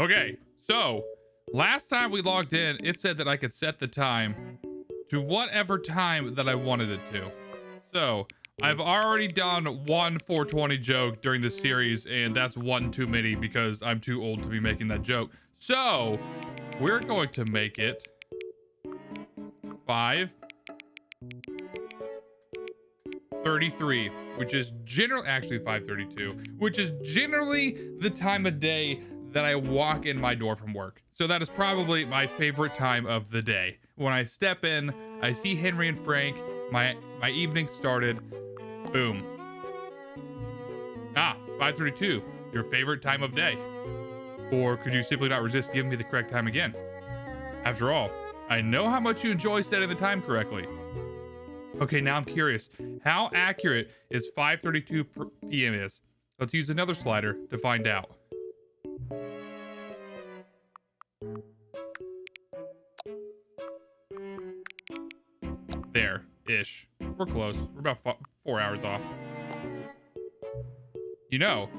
Okay, so last time we logged in, it said that I could set the time to whatever time that I wanted it to. So I've already done one 420 joke during this series, and that's one too many because I'm too old to be making that joke. So we're going to make it 5:33, which is actually 5:32, which is generally the time of day that I walk in my door from work. So that is probably my favorite time of the day. When I step in, I see Henry and Frank, my evening started. Boom. 5:32, your favorite time of day. Or could you simply not resist giving me the correct time again? After all, I know how much you enjoy setting the time correctly. Okay, now I'm curious. How accurate is 5:32 p.m. is? Let's use another slider to find out. There-ish. We're close. We're about 4 hours off. You know,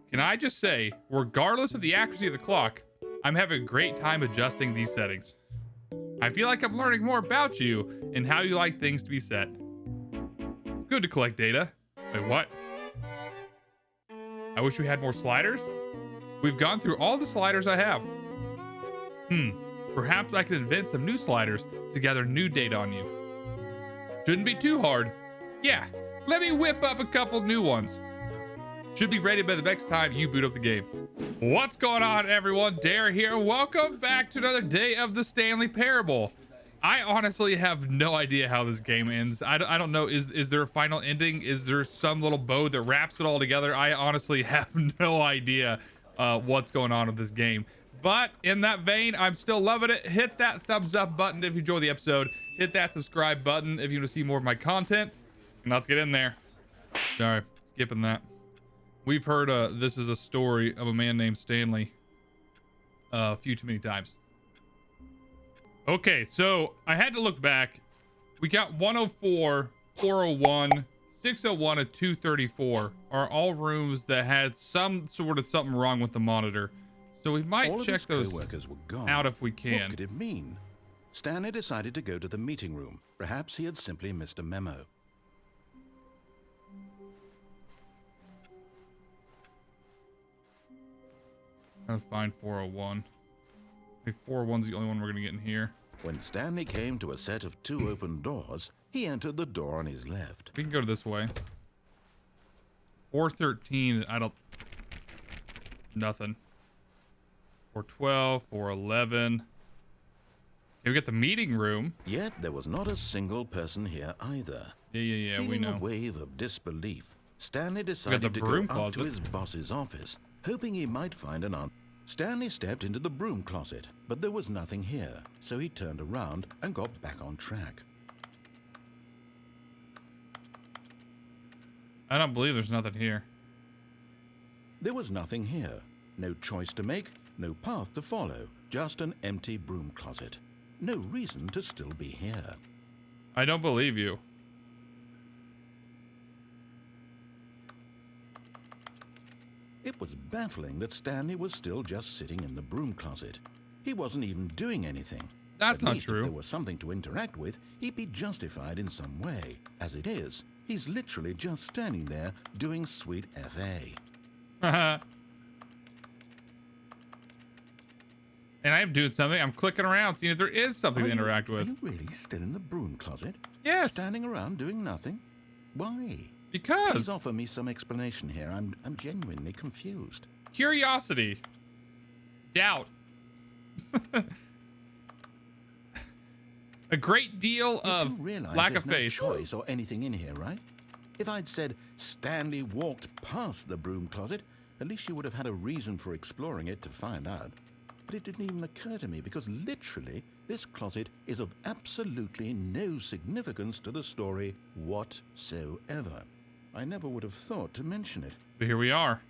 can I just say, regardless of the accuracy of the clock, I'm having a great time adjusting these settings. I feel like I'm learning more about you and how you like things to be set. Good to collect data. Wait, what? I wish we had more sliders. We've gone through all the sliders I have. Perhaps I can invent some new sliders to gather new data on you. Shouldn't be too hard. Yeah, let me whip up a couple new ones. Should be ready by the next time you boot up the game. What's going on, everyone? Dare here. Welcome back to another day of the Stanley Parable. I honestly have no idea how this game ends. I don't know. Is there a final ending? Is there some little bow that wraps it all together? I honestly have no idea what's going on with this game. But in that vein, I'm still loving it. Hit that thumbs up button if you enjoy the episode. Hit that subscribe button if you want to see more of my content. And let's get in there. Sorry, skipping that. We've heard this is a story of a man named Stanley a few too many times. Okay, so I had to look back. We got 104, 401, 601, and 234 are all rooms that had some sort of something wrong with the monitor. So we might check those out if we can. What could it mean? Stanley decided to go to the meeting room. Perhaps he had simply missed a memo. I'll find 401. I think 401's the only one we're gonna get in here. When Stanley came to a set of two open doors, he entered the door on his left. We can go this way. 413, nothing. 412, 411. Okay, we got the meeting room. Yet there was not a single person here either. Yeah, we know. Feeling a wave of disbelief, Stanley decided to go up to his boss's office, hoping he might find an answer. Stanley stepped into the broom closet, but there was nothing here, so he turned around and got back on track. I don't believe there's nothing here. There was nothing here. No choice to make, no path to follow, just an empty broom closet. No reason to still be here. I don't believe you. It was baffling that Stanley was still just sitting in the broom closet. He wasn't even doing anything. That's not true. If there was something to interact with, he'd be justified in some way. As it is, he's literally just standing there doing sweet FA. And I am doing something. I'm clicking around, seeing if there is something to interact with. Are you really still in the broom closet? Yes. Standing around doing nothing? Why? Because. Please offer me some explanation here. I'm genuinely confused. Curiosity. Doubt. A great deal of lack of faith. No choice or anything in here, right? If I'd said Stanley walked past the broom closet, at least you would have had a reason for exploring it to find out. But it didn't even occur to me because literally this closet is of absolutely no significance to the story whatsoever. I never would have thought to mention it. But here we are.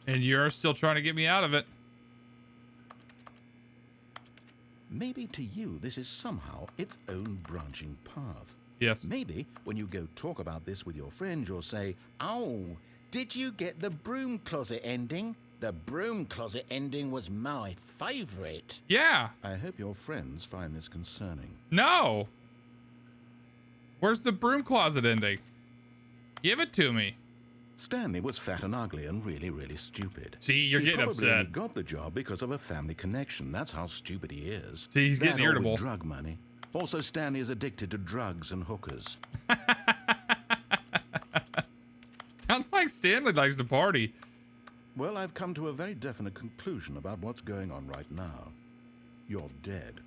And you're still trying to get me out of it. Maybe to you this is somehow its own branching path. Yes. Maybe when you go talk about this with your friends, you'll say, "Oh, did you get the broom closet ending? The broom closet ending was my favorite. Yeah. I hope your friends find this concerning. No. Where's the broom closet ending? Give it to me. Stanley was fat and ugly and really, really stupid. See, you're getting He probably only upset. got the job because of a family connection. That's how stupid he is. See, he's getting That or with irritable. drug money. Also, Stanley is addicted to drugs and hookers. Sounds like Stanley likes to party. Well, I've come to a very definite conclusion about what's going on right now. You're dead.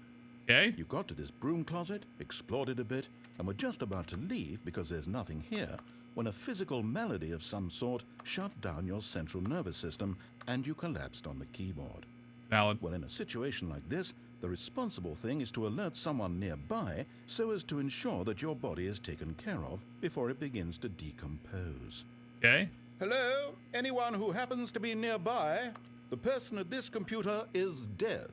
Okay. You got to this broom closet, explored it a bit, and were just about to leave because there's nothing here when a physical malady of some sort shut down your central nervous system and you collapsed on the keyboard. Valid. Well, in a situation like this, the responsible thing is to alert someone nearby so as to ensure that your body is taken care of before it begins to decompose. Okay. Hello? Anyone who happens to be nearby? The person at this computer is dead.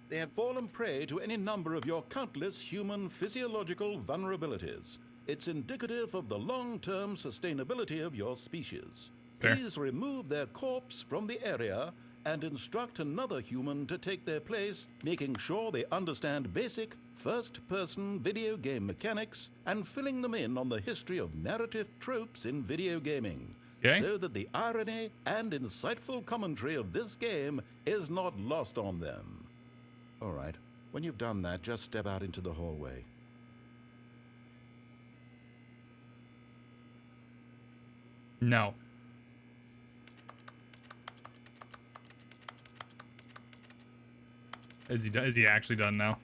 They have fallen prey to any number of your countless human physiological vulnerabilities. It's indicative of the long-term sustainability of your species. Fair. Please remove their corpse from the area and instruct another human to take their place, making sure they understand basic first-person video game mechanics and filling them in on the history of narrative tropes in video gaming. Okay. So that the irony and insightful commentary of this game is not lost on them. All right. When you've done that, just step out into the hallway. No. Is he actually done now?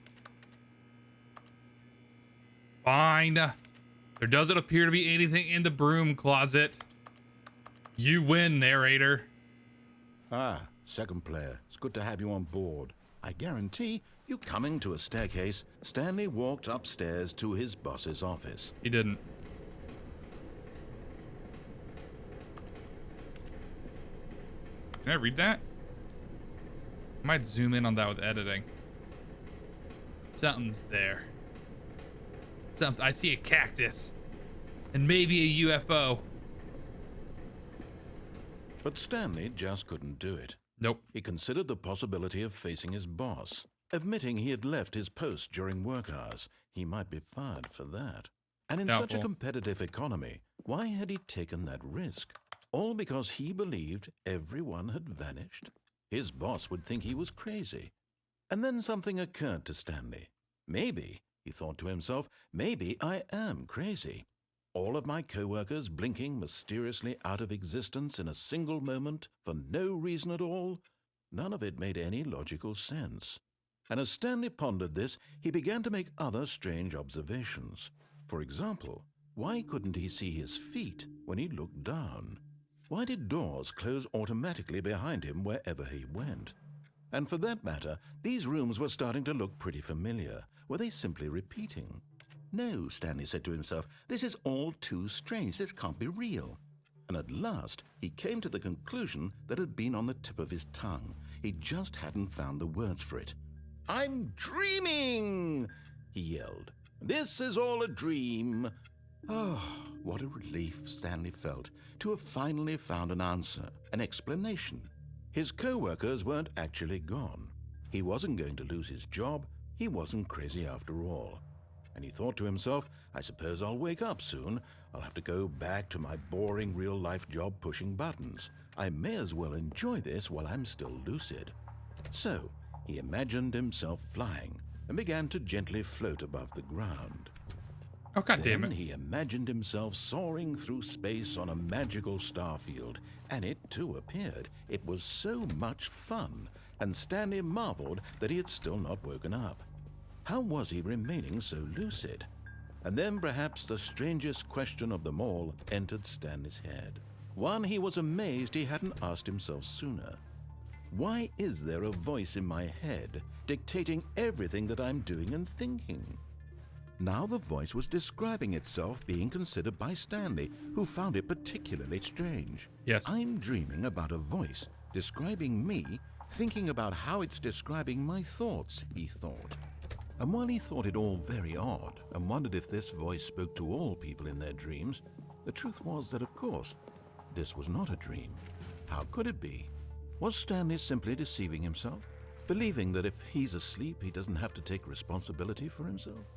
Fine. There doesn't appear to be anything in the broom closet. You win, narrator. Ah, second player. It's good to have you on board. I guarantee you coming to a staircase, Stanley walked upstairs to his boss's office. He didn't. Can I read that? I might zoom in on that with editing. Something's there. I see a cactus. And maybe a UFO. But Stanley just couldn't do it. Nope. He considered the possibility of facing his boss. Admitting he had left his post during work hours, he might be fired for that. And in such a Doubtful. competitive economy, why had he taken that risk? All because he believed everyone had vanished? His boss would think he was crazy. And then something occurred to Stanley. Maybe, he thought to himself, maybe I am crazy. All of my co-workers blinking mysteriously out of existence in a single moment for no reason at all? None of it made any logical sense. And as Stanley pondered this, he began to make other strange observations. For example, why couldn't he see his feet when he looked down? Why did doors close automatically behind him wherever he went? And for that matter, these rooms were starting to look pretty familiar. Were they simply repeating? No, Stanley said to himself, this is all too strange. This can't be real. And at last, he came to the conclusion that had been on the tip of his tongue. He just hadn't found the words for it. I'm dreaming, he yelled. This is all a dream. Oh, what a relief Stanley felt to have finally found an answer, an explanation. His co-workers weren't actually gone. He wasn't going to lose his job. He wasn't crazy after all. And he thought to himself, I suppose I'll wake up soon. I'll have to go back to my boring real-life job pushing buttons. I may as well enjoy this while I'm still lucid. So, he imagined himself flying and began to gently float above the ground. Oh, God damn Then it. he imagined himself soaring through space on a magical starfield, and it too appeared. It was so much fun, and Stanley marveled that he had still not woken up. How was he remaining so lucid? And then perhaps the strangest question of them all entered Stanley's head. One he was amazed he hadn't asked himself sooner. Why is there a voice in my head dictating everything that I'm doing and thinking? Now the voice was describing itself being considered by Stanley, who found it particularly strange. Yes. I'm dreaming about a voice describing me, thinking about how it's describing my thoughts, he thought. And while he thought it all very odd and wondered if this voice spoke to all people in their dreams, the truth was that, of course, this was not a dream. How could it be? Was Stanley simply deceiving himself? Believing that if he's asleep, he doesn't have to take responsibility for himself?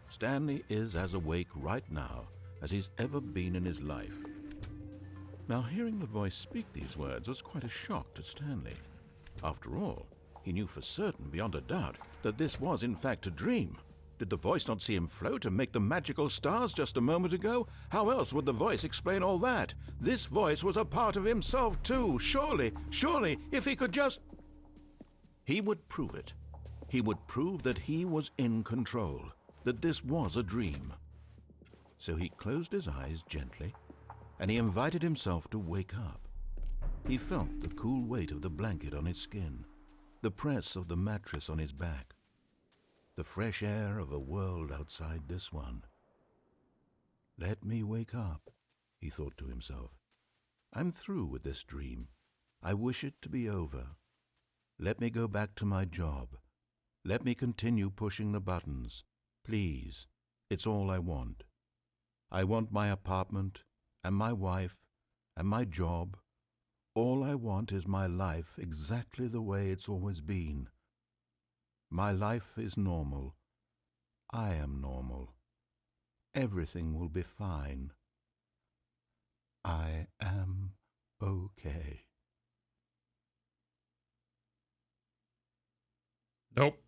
Stanley is as awake right now as he's ever been in his life. Now, hearing the voice speak these words was quite a shock to Stanley. After all, he knew for certain, beyond a doubt, that this was in fact a dream. Did the voice not see him float and make the magical stars just a moment ago? How else would the voice explain all that? This voice was a part of himself too. Surely, if he could just... He would prove it. He would prove that he was in control, that this was a dream. So he closed his eyes gently, and he invited himself to wake up. He felt the cool weight of the blanket on his skin, the press of the mattress on his back, the fresh air of a world outside this one. Let me wake up, he thought to himself. I'm through with this dream. I wish it to be over. Let me go back to my job. Let me continue pushing the buttons. Please, it's all I want. I want my apartment, and my wife, and my job. All I want is my life exactly the way it's always been. My life is normal. I am normal. Everything will be fine. I am okay. Nope.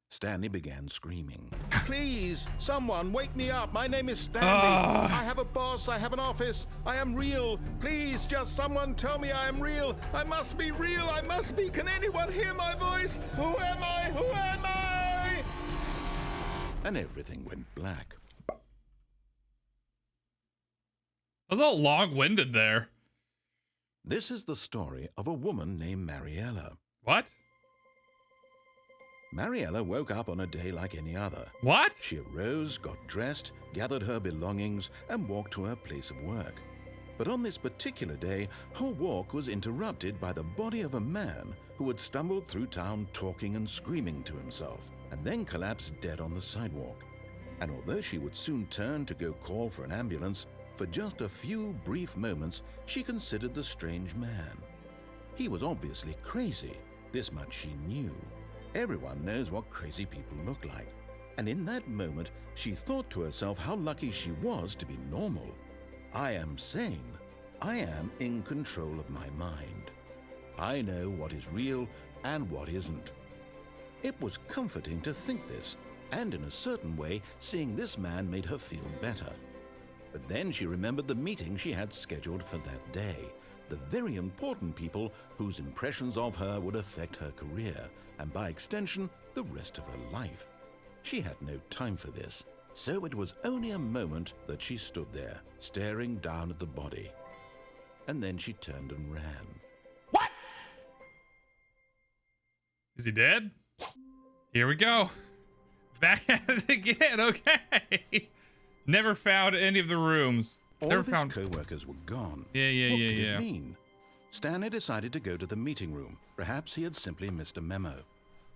Stanley began screaming. Please, someone wake me up. My name is Stanley. I have a boss. I have an office. I am real. Please, just someone tell me I am real. I must be real. I must be. Can anyone hear my voice? Who am I? Who am I? And everything went black. I was a little long-winded there. This is the story of a woman named Mariella. What? Mariella woke up on a day like any other. What? She arose, got dressed, gathered her belongings, and walked to her place of work. But on this particular day, her walk was interrupted by the body of a man who had stumbled through town talking and screaming to himself, and then collapsed dead on the sidewalk. And although she would soon turn to go call for an ambulance, for just a few brief moments, she considered the strange man. He was obviously crazy. This much she knew. Everyone knows what crazy people look like. And in that moment, she thought to herself how lucky she was to be normal. I am sane. I am in control of my mind. I know what is real and what isn't. It was comforting to think this, and in a certain way, seeing this man made her feel better. But then she remembered the meeting she had scheduled for that day, the very important people whose impressions of her would affect her career, and by extension, the rest of her life. She had no time for this, so it was only a moment that she stood there, staring down at the body. And then she turned and ran. What? Is he dead? Here we go. Back at it again, okay. Never found any of the rooms. All Never of found... his co-workers were gone. Yeah. What could it mean? Stanley decided to go to the meeting room. Perhaps he had simply missed a memo.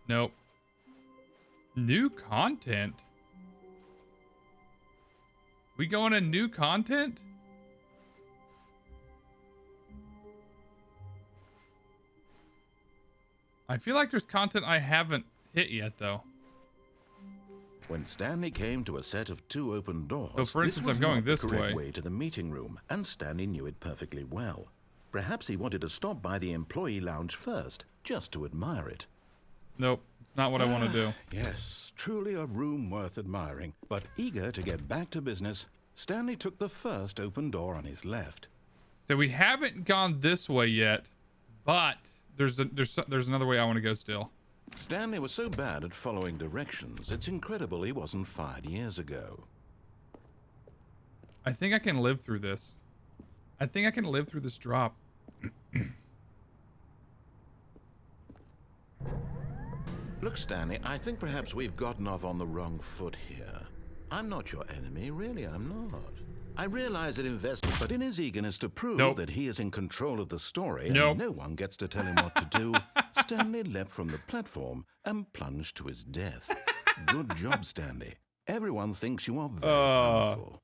Nope. New content? We going to new content? I feel like there's content I haven't hit yet, though. When Stanley came to a set of 2 open doors, so for instance, this was I'm going not this the correct way. way to the meeting room, and Stanley knew it perfectly well. Perhaps he wanted to stop by the employee lounge first, just to admire it. Nope, it's not what I want to do. Yes, truly a room worth admiring. But eager to get back to business, Stanley took the first open door on his left. So we haven't gone this way yet, but there's another way I want to go still. Stanley was so bad at following directions, it's incredible he wasn't fired years ago. I think I can live through this. I think I can live through this drop. Look, Stanley, I think perhaps we've gotten off on the wrong foot here. I'm not your enemy, really, I'm not. I realize that investing, but in his eagerness to prove that he is in control of the story and no one gets to tell him what to do, Stanley leapt from the platform and plunged to his death. Good job, Stanley. Everyone thinks you are very powerful.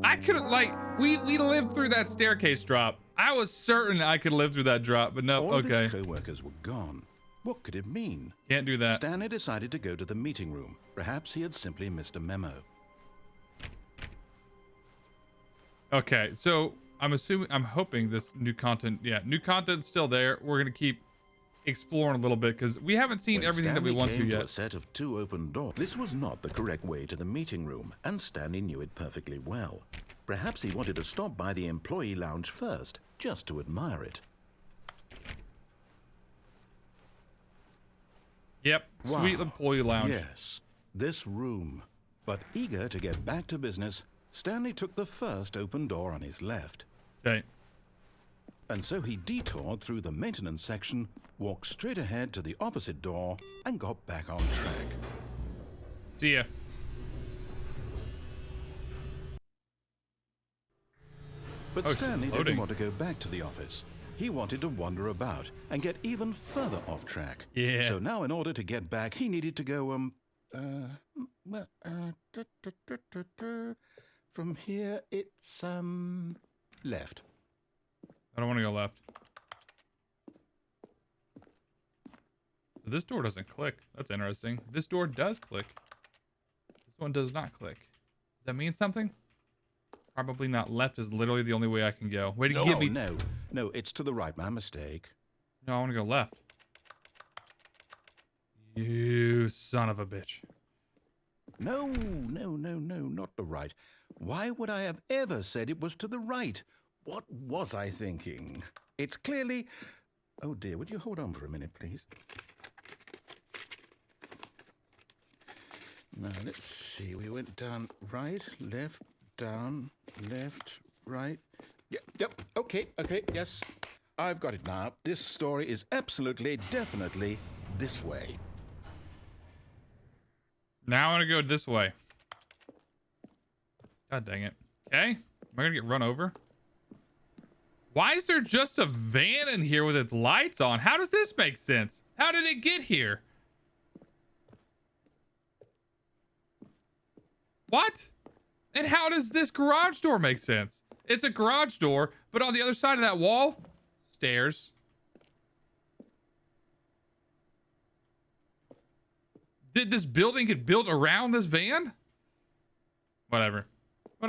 I couldn't, like, we lived through that staircase drop. I was certain I could live through that drop, but no. All of Okay. his co-workers were gone. What could it mean? Can't do that. Stanley decided to go to the meeting room. Perhaps he had simply missed a memo. Okay, so I'm hoping this new content, new content's still there. We're gonna keep exploring a little bit because we haven't seen When everything Stanley that we want to came yet. a set of 2 open doors. This was not the correct way to the meeting room, and Stanley knew it perfectly well. Perhaps he wanted to stop by the employee lounge first, just to admire it. Yep, Wow. sweet employee lounge. Yes, this room. But eager to get back to business, Stanley took the first open door on his left. Okay. And so he detoured through the maintenance section, walked straight ahead to the opposite door, and got back on track. See ya. But Oh, it's Stanley loading. didn't want to go back to the office. He wanted to wander about and get even further off track. Yeah. So now in order to get back, he needed to go, from here, it's, left. I don't want to go left. This door doesn't click. That's interesting. This door does click. This one does not click. Does that mean something? Probably not. Left is literally the only way I can go. Way to give me. No, it's to the right. My mistake. No, I want to go left. You son of a bitch. No, not the right. Why would I have ever said it was to the right? What was I thinking? It's clearly... Oh dear, would you hold on for a minute, please? Now, let's see. We went down right, left, down, left, right. Yep, okay, yes. I've got it now. This story is absolutely, definitely this way. Now I want to go this way. God dang it. Okay. Am I going to get run over? Why is there just a van in here with its lights on? How does this make sense? How did it get here? What? And how does this garage door make sense? It's a garage door, but on the other side of that wall, stairs. Did this building get built around this van? Whatever. We're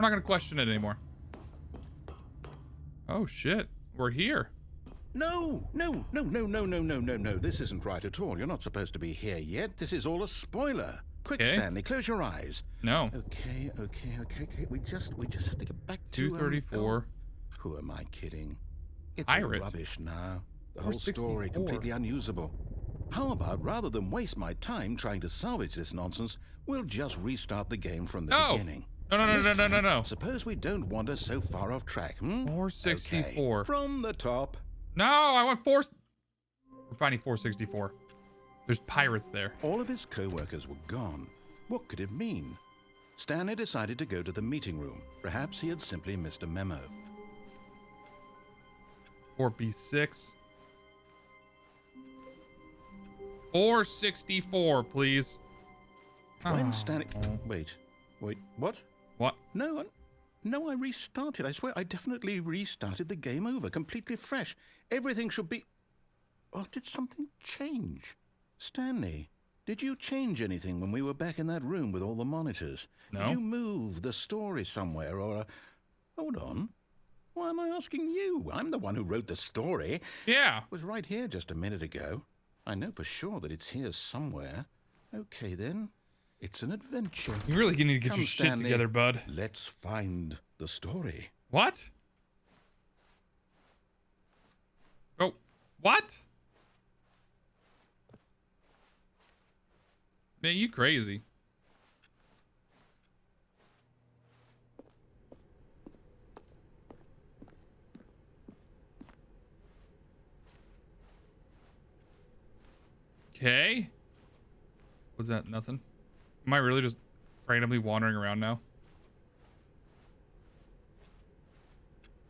not gonna question it anymore. Oh shit, we're here. No. This isn't right at all. You're not supposed to be here yet. This is all a spoiler. Quick, Okay. Stanley, close your eyes. No. Okay. We just have to get back to 234. Who am I kidding? It's all Pirate. rubbish now. The whole 464. story completely unusable. How about rather than waste my time trying to salvage this nonsense, we'll just restart the game from the beginning. No. Suppose we don't wander so far off track, 464. Okay. From the top. No, I want 4. We're finding 464. There's pirates there. All of his co-workers were gone. What could it mean? Stanley decided to go to the meeting room. Perhaps he had simply missed a memo. 4B6. 464, please. When Stanley... Wait, what? What? No, I restarted. I swear, I definitely restarted the game over, completely fresh. Everything should be... Oh, did something change? Stanley, did you change anything when we were back in that room with all the monitors? No. Did you move the story somewhere or... Hold on. Why am I asking you? I'm the one who wrote the story. Yeah. It was right here just a minute ago. I know for sure that it's here somewhere. Okay, then. It's an adventure. You really need to get Come, your shit Stanley, together, bud. Let's find the story. What? Oh, what? Man, you crazy. Okay. What's that? Nothing? Am I really just randomly wandering around now?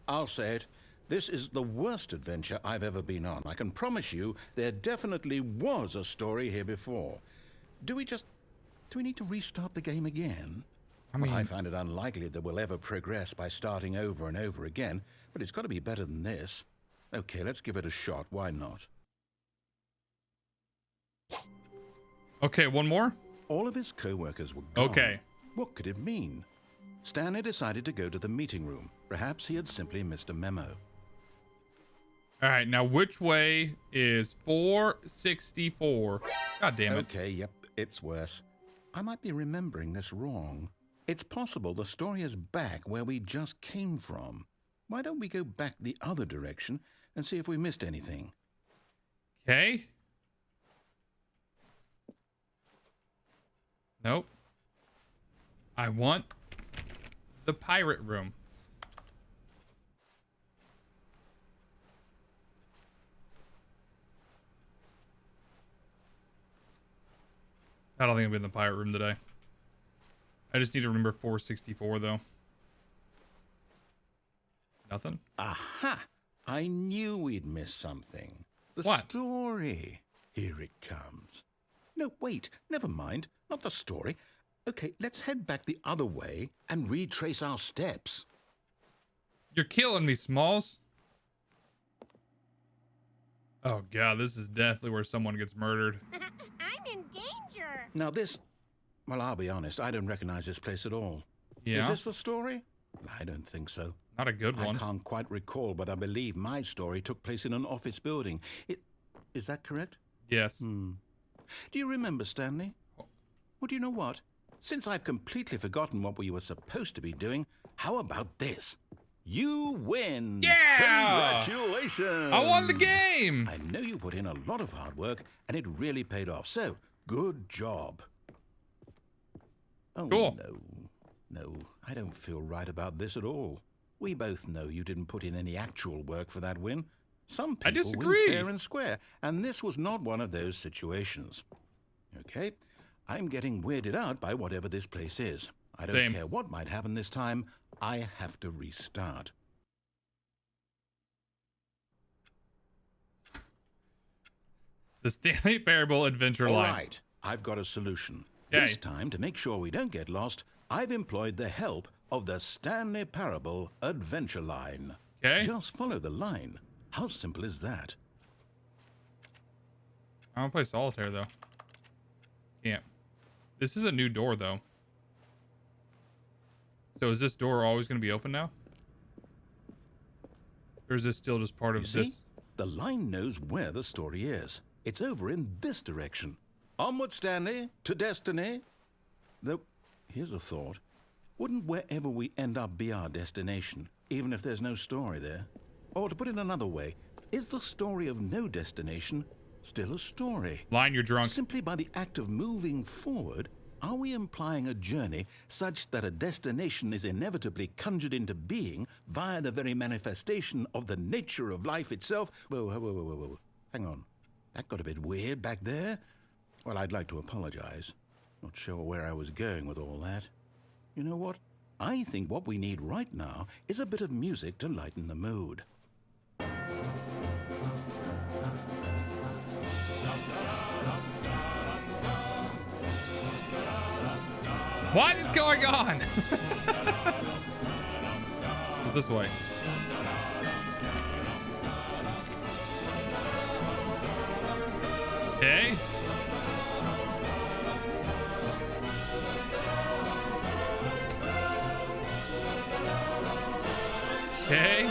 I'll say it. This is the worst adventure I've ever been on. I can promise you there definitely was a story here before. Do we need to restart the game again? mean, I find it unlikely that we'll ever progress by starting over and over again, but it's got to be better than this. Okay, let's give it a shot. Why not? okay, one more. All of his co-workers were gone. Okay. What could it mean? Stanley decided to go to the meeting room. Perhaps he had simply missed a memo. All right, now which way is 464? God damn it. Okay, yep, it's worse. I might be remembering this wrong. It's possible the story is back where we just came from. Why don't we go back the other direction and see if we missed anything? Okay. Nope. I want the pirate room. I don't think I'll be in the pirate room today. I just need to remember 464 though. Nothing? Aha! I knew we'd miss something. The What? story. Here it comes. No, wait, never mind. Not the story. Okay, let's head back the other way and retrace our steps. You're killing me, Smalls. Oh god, this is definitely where someone gets murdered. I'm in danger. Now this... Well, I'll be honest, I don't recognize this place at all. Yeah. Is this the story? I don't think so. Not a good one. I can't quite recall, but I believe my story took place in an office building. Is that correct? Yes. Do you remember, Stanley? Well, do you know what? Since I've completely forgotten what we were supposed to be doing, how about this? You win! Yeah! Congratulations! I won the game! I know you put in a lot of hard work, and it really paid off, so good job. Oh, Cool. No, I don't feel right about this at all. We both know you didn't put in any actual work for that win. Some I people disagree. win fair and square, and this was not one of those situations. Okay, I'm getting weirded out by whatever this place is. I don't Same. care what might happen this time. I have to restart. The Stanley Parable Adventure All Line. right, I've got a solution. Okay. This time, to make sure we don't get lost, I've employed the help of the Stanley Parable Adventure Line. Okay. Just follow the line. How simple is that? I want to play solitaire though. Can't. This is a new door though. So is this door always going to be open now? Or is this still just part of You see? this? The line knows where the story is. It's over in this direction. Onward, Stanley, to destiny. Though, here's a thought. Wouldn't wherever we end up be our destination, even if there's no story there? Or to put it another way, is the story of no destination still a story? Line, you're drunk. Simply by the act of moving forward, are we implying a journey such that a destination is inevitably conjured into being via the very manifestation of the nature of life itself? Whoa. Hang on. That got a bit weird back there. Well, I'd like to apologize. Not sure where I was going with all that. You know what? I think what we need right now is a bit of music to lighten the mood. What is going on? It's this way. Okay. Okay.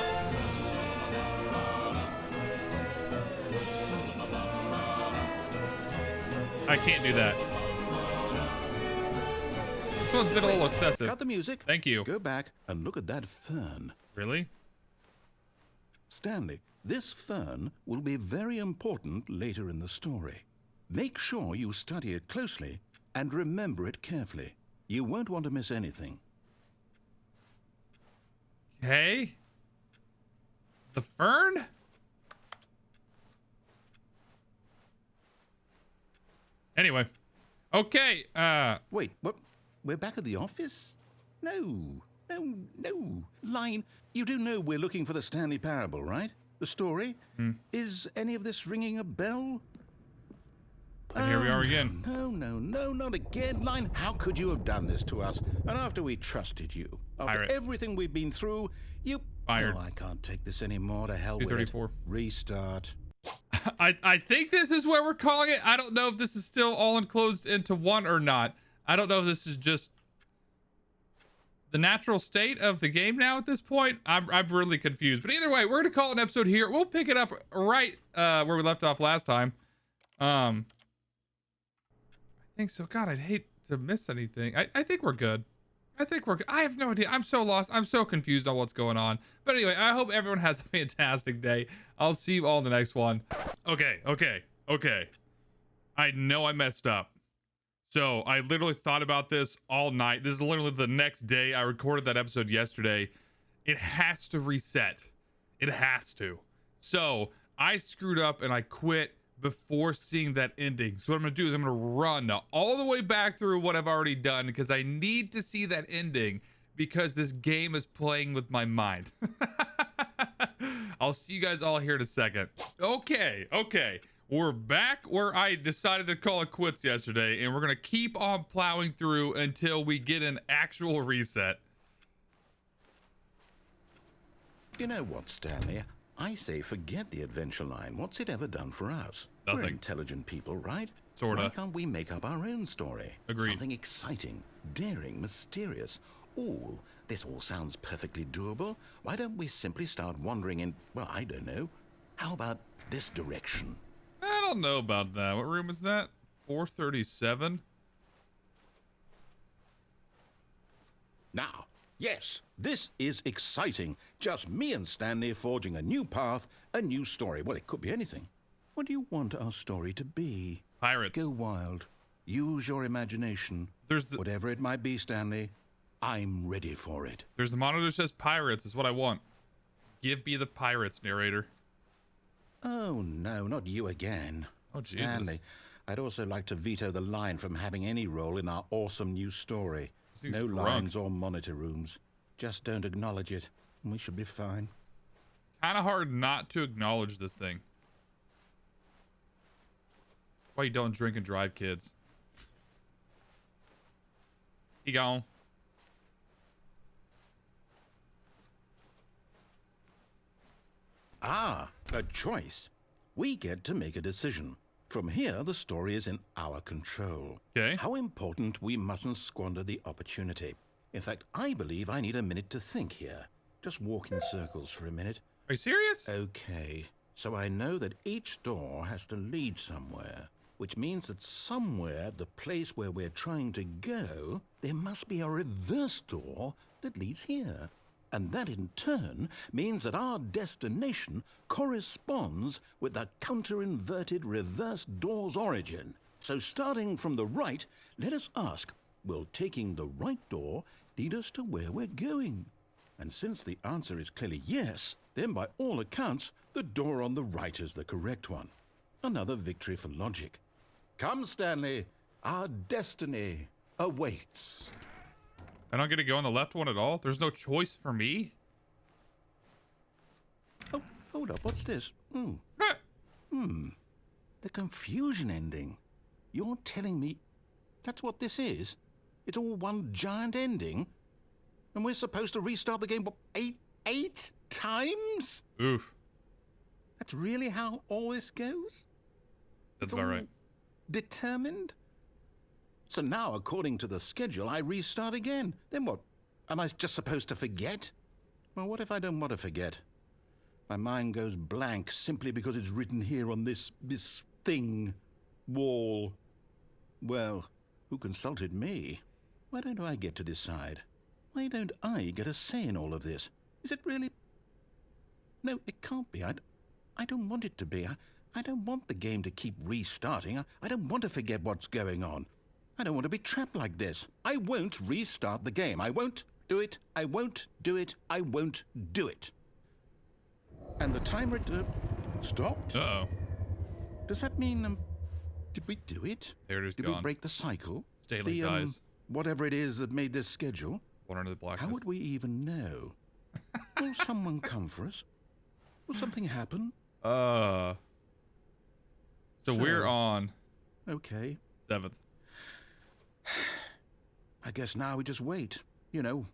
I can't do that. This one's been a little excessive. Cut the music. Thank you. Go back and look at that fern. Really? Stanley, this fern will be very important later in the story. Make sure you study it closely and remember it carefully. You won't want to miss anything. Okay. The fern? Anyway. Okay. Wait, what? We're back at the office? No. Line, you do know we're looking for the Stanley Parable, right? The story? Is any of this ringing a bell? And here we are again. No, not again. Line, how could you have done this to us? And after we trusted you, after everything we've been through, you... Fired. Oh, I can't take this anymore. To hell with it. 234. Restart. I think this is where we're calling it. I don't know if this is still all enclosed into one or not. I don't know if this is just the natural state of the game now at this point. I'm really confused. But either way, we're gonna call it an episode here. We'll pick it up right where we left off last time. I think so. God, I'd hate to miss anything. I think we're good. I have no idea. I'm so lost. I'm so confused on what's going on. But anyway, I hope everyone has a fantastic day. I'll see you all in the next one. Okay. I know I messed up. So I literally thought about this all night. This is literally the next day. I recorded that episode yesterday. It has to reset. It has to. So I screwed up and I quit before seeing that ending. So what I'm gonna do is I'm gonna run all the way back through what I've already done because I need to see that ending because this game is playing with my mind. I'll see you guys all here in a second. Okay. We're back where I decided to call it quits yesterday, and we're gonna keep on plowing through until we get an actual reset. You know what, Stanley? I say forget the adventure line. What's it ever done for us? Nothing. We're intelligent people, right? Sorta. Why can't we make up our own story? Agreed. Something exciting, daring, mysterious. Oh, this all sounds perfectly doable. Why don't we simply start wandering in, well, I don't know. How about this direction? I don't know about that. What room is that? 437? Now, yes, this is exciting. Just me and Stanley forging a new path, a new story. Well, it could be anything. What do you want our story to be? Pirates. Go wild. Use your imagination. Whatever it might be, Stanley, I'm ready for it. There's the monitor that says pirates is what I want. Give me the pirates, narrator. Oh, no, not you again. Oh, Jesus. Stanley, I'd also like to veto the line from having any role in our awesome new story. No lines or monitor rooms. Just don't acknowledge it, and we should be fine. Kind of hard not to acknowledge this thing. Why you don't drink and drive, kids? He gone. Ah, a choice. We get to make a decision. From here, the story is in our control. Okay. How important we mustn't squander the opportunity. In fact, I believe I need a minute to think here. Just walk in circles for a minute. Are you serious? Okay, so I know that each door has to lead somewhere, which means that somewhere, the place where we're trying to go, there must be a reverse door that leads here. And that in turn means that our destination corresponds with the counter-inverted reverse door's origin. So starting from the right, let us ask, will taking the right door lead us to where we're going? And since the answer is clearly yes, then by all accounts, the door on the right is the correct one. Another victory for logic. Come, Stanley, our destiny awaits. I don't get to go on the left one at all? There's no choice for me? Oh, hold up, what's this? The confusion ending. You're telling me that's what this is? It's all one giant ending? And we're supposed to restart the game, what, eight times? Oof. That's really how all this goes? That's about right. Determined? So now, according to the schedule, I restart again. Then what? Am I just supposed to forget? Well, what if I don't want to forget? My mind goes blank simply because it's written here on this thing, wall. Well, who consulted me? Why don't I get to decide? Why don't I get a say in all of this? Is it really? No, it can't be. I don't want it to be. I don't want the game to keep restarting. I don't want to forget what's going on. I don't want to be trapped like this. I won't restart the game. I won't do it. I won't do it. I won't do it. And the timer stopped? Uh-oh. Does that mean, did we do it? There it is. Did gone. we break the cycle? Stanley dies. Whatever it is that made this schedule? One under the blackness. How would we even know? Will someone come for us? Will something happen? So we're on Okay. 7th. I guess now we just wait. You know,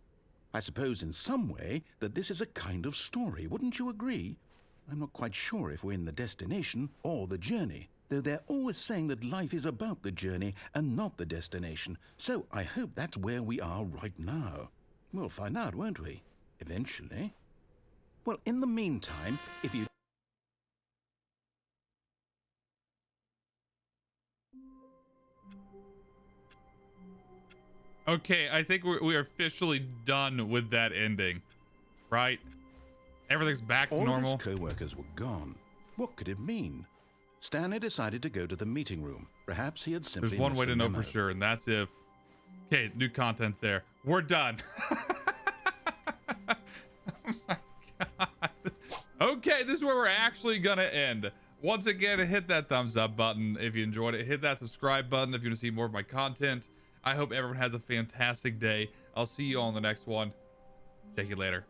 I suppose in some way that this is a kind of story. Wouldn't you agree? I'm not quite sure if we're in the destination or the journey, though they're always saying that life is about the journey and not the destination. So I hope that's where we are right now. We'll find out, won't we? Eventually. Well, in the meantime, if you... Okay, I think we are officially done with that ending, right? Everything's back to normal. All of his co-workers were gone. What could it mean? Stanley decided to go to the meeting room. Perhaps he had simply There's one missed way a to know memo. for sure, and that's if... Okay, new content's there. We're done. Oh my God. Okay, this is where we're actually gonna end. Once again, hit that thumbs up button if you enjoyed it. Hit that subscribe button if you want to see more of my content. I hope everyone has a fantastic day. I'll see you all in the next one. Check you later.